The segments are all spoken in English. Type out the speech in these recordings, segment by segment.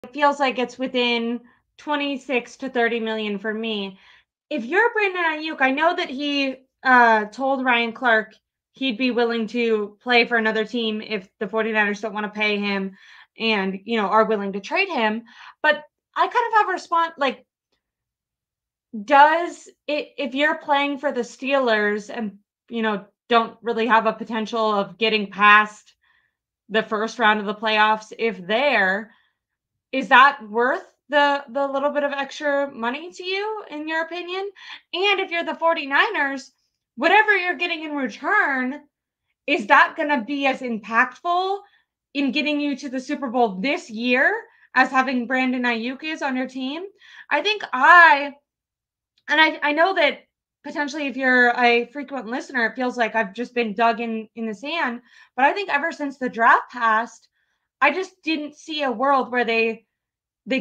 it feels like it's within 26 to 30 million for me. If you're Brandon Aiyuk, I know that he told Ryan Clark he'd be willing to play for another team if the 49ers don't want to pay him and, are willing to trade him. But I kind of have a response like, does it, if you're playing for the Steelers and, don't really have a potential of getting past the first round of the playoffs, if there, is that worth the little bit of extra money to you, in your opinion? And if you're the 49ers, whatever you're getting in return, is that going to be as impactful in getting you to the Super Bowl this year as having Brandon Aiyuk is on your team? I think I know that potentially if you're a frequent listener, it feels like I've just been dug in the sand. But I think ever since the draft passed, I just didn't see a world where they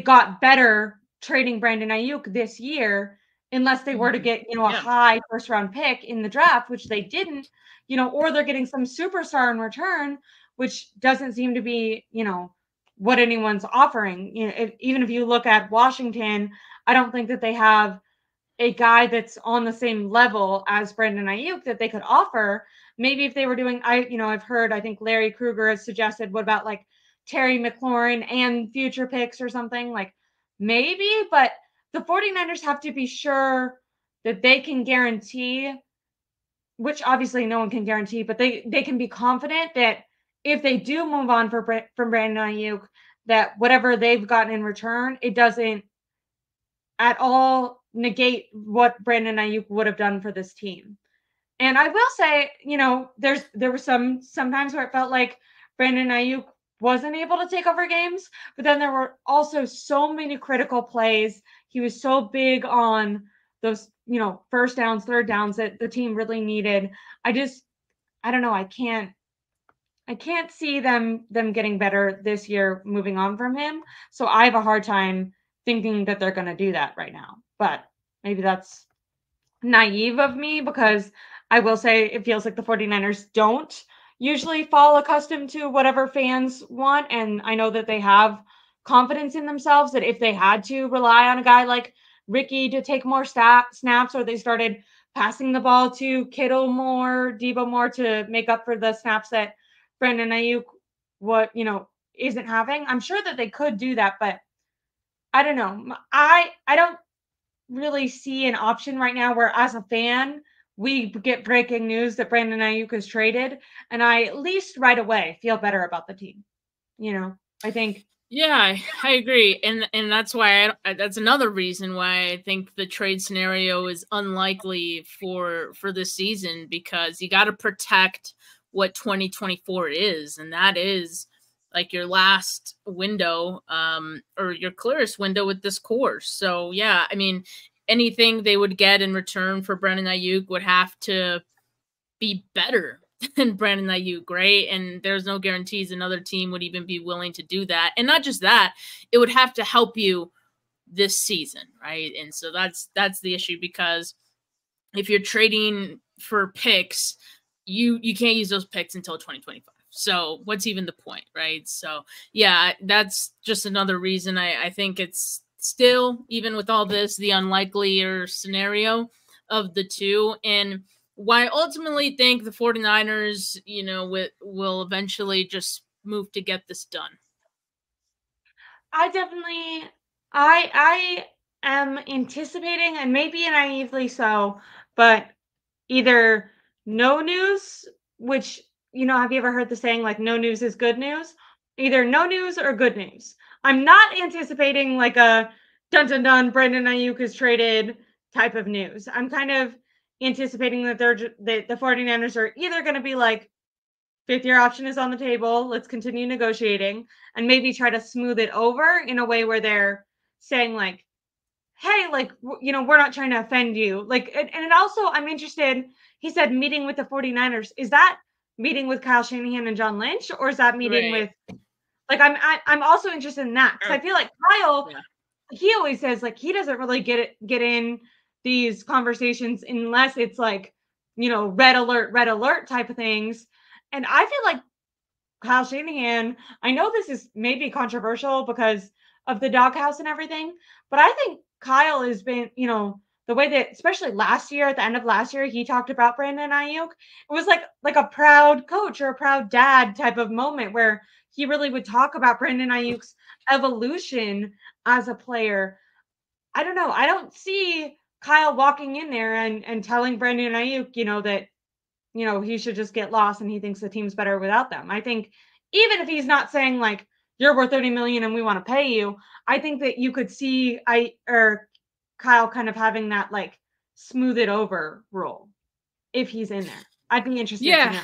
got better trading Brandon Aiyuk this year, unless they were to get, a high first round pick in the draft, which they didn't, or they're getting some superstar in return, which doesn't seem to be, what anyone's offering. Even if you look at Washington, I don't think that they have a guy that's on the same level as Brandon Aiyuk that they could offer. Maybe if they were doing, I've heard, I think Larry Krueger has suggested, what about like Terry McLaurin and future picks or something? Like maybe, but the 49ers have to be sure that they can guarantee, which obviously no one can guarantee, but they can be confident that if they do move on from Brandon Aiyuk, that whatever they've gotten in return, it doesn't at all negate what Brandon Aiyuk would have done for this team. And I will say, there were sometimes where it felt like Brandon Aiyuk wasn't able to take over games, but then there were also so many critical plays. He was so big on those, first downs, third downs that the team really needed. I don't know. I can't see them getting better this year moving on from him. So I have a hard time thinking that they're going to do that right now. But maybe that's naive of me, because I will say it feels like the 49ers don't usually fall accustomed to whatever fans want. And I know that they have confidence in themselves that if they had to rely on a guy like Ricky to take more snaps, or they started passing the ball to Kittle more, Debo more, to make up for the snaps that Brandon Aiyuk isn't having, I'm sure that they could do that. But I don't know. I don't really see an option right now where, as a fan, we get breaking news that Brandon Aiyuk is traded, and I at least right away feel better about the team. I think. Yeah, I agree, and that's why that's another reason why I think the trade scenario is unlikely for this season, because you got to protect what 2024 is, and that is like your last window, or your clearest window with this course. So yeah, I mean, anything they would get in return for Brandon Aiyuk would have to be better than Brandon Aiyuk, right? And there's no guarantees another team would even be willing to do that. And not just that, it would have to help you this season, right? And so that's the issue, because if you're trading for picks, you can't use those picks until 2025. So what's even the point, right? So yeah, that's just another reason I think it's still, even with all this, the unlikelier scenario of the two. And why I ultimately think the 49ers, will eventually just move to get this done. I am anticipating, and maybe naively so, but either no news, which, have you ever heard the saying, like, no news is good news? Either no news or good news. I'm not anticipating like a dun dun dun, Brandon Aiyuk is traded type of news. I'm kind of anticipating that the 49ers are either going to be like, fifth year option is on the table, let's continue negotiating, and maybe try to smooth it over in a way where they're saying like, hey, like, we're not trying to offend you. Like, and it also, I'm interested, he said meeting with the 49ers. Is that meeting with Kyle Shanahan and John Lynch, or is that meeting with, like, I'm also interested in that, because I feel like Kyle, he always says like he doesn't really get in these conversations unless it's like, red alert type of things. And I feel like Kyle Shanahan, I know this is maybe controversial because of the doghouse and everything. But I think Kyle has been, you know, the way that, especially last year, at the end of last year, he talked about Brandon Aiyuk. It was like a proud coach or a proud dad type of moment where he really would talk about Brandon Ayuk's evolution as a player. I don't know. I don't see Kyle walking in there and telling Brandon Aiyuk, you know, that, you know, he should just get lost and he thinks the team's better without them. I think even if he's not saying like you're worth 30 million and we want to pay you, I think that you could see Kyle kind of having that like smooth it over role if he's in there. I'd be interested to know.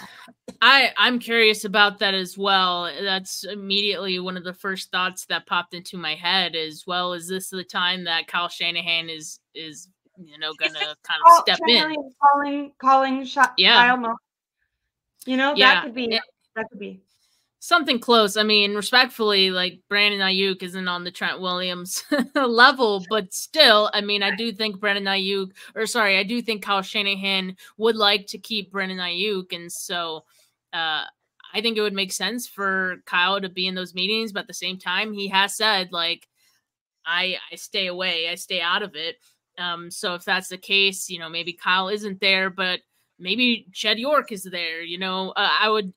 I'm curious about that as well. That's immediately one of the first thoughts that popped into my head as well. Is this the time that Kyle Shanahan is you know gonna kind of step in, calling shot? Kyle Mo. You know, that could be something close. I mean, respectfully, like Brandon Aiyuk isn't on the Trent Williams level, but still, I mean, I do think I do think Kyle Shanahan would like to keep Brandon Aiyuk, and so I think it would make sense for Kyle to be in those meetings. But at the same time, he has said like, I stay away, I stay out of it. So if that's the case, you know, maybe Kyle isn't there, but maybe Jed York is there. You know, I would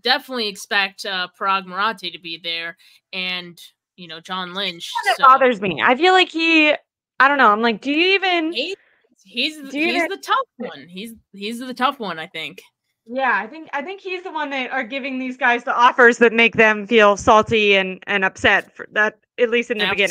definitely expect Parag Marathe to be there, and you know John Lynch. That bothers me. I feel like I don't know. I'm like, do you even? He's the tough one. He's the tough one, I think. Yeah, I think he's the one that are giving these guys the offers that make them feel salty and upset for that, at least in the beginning.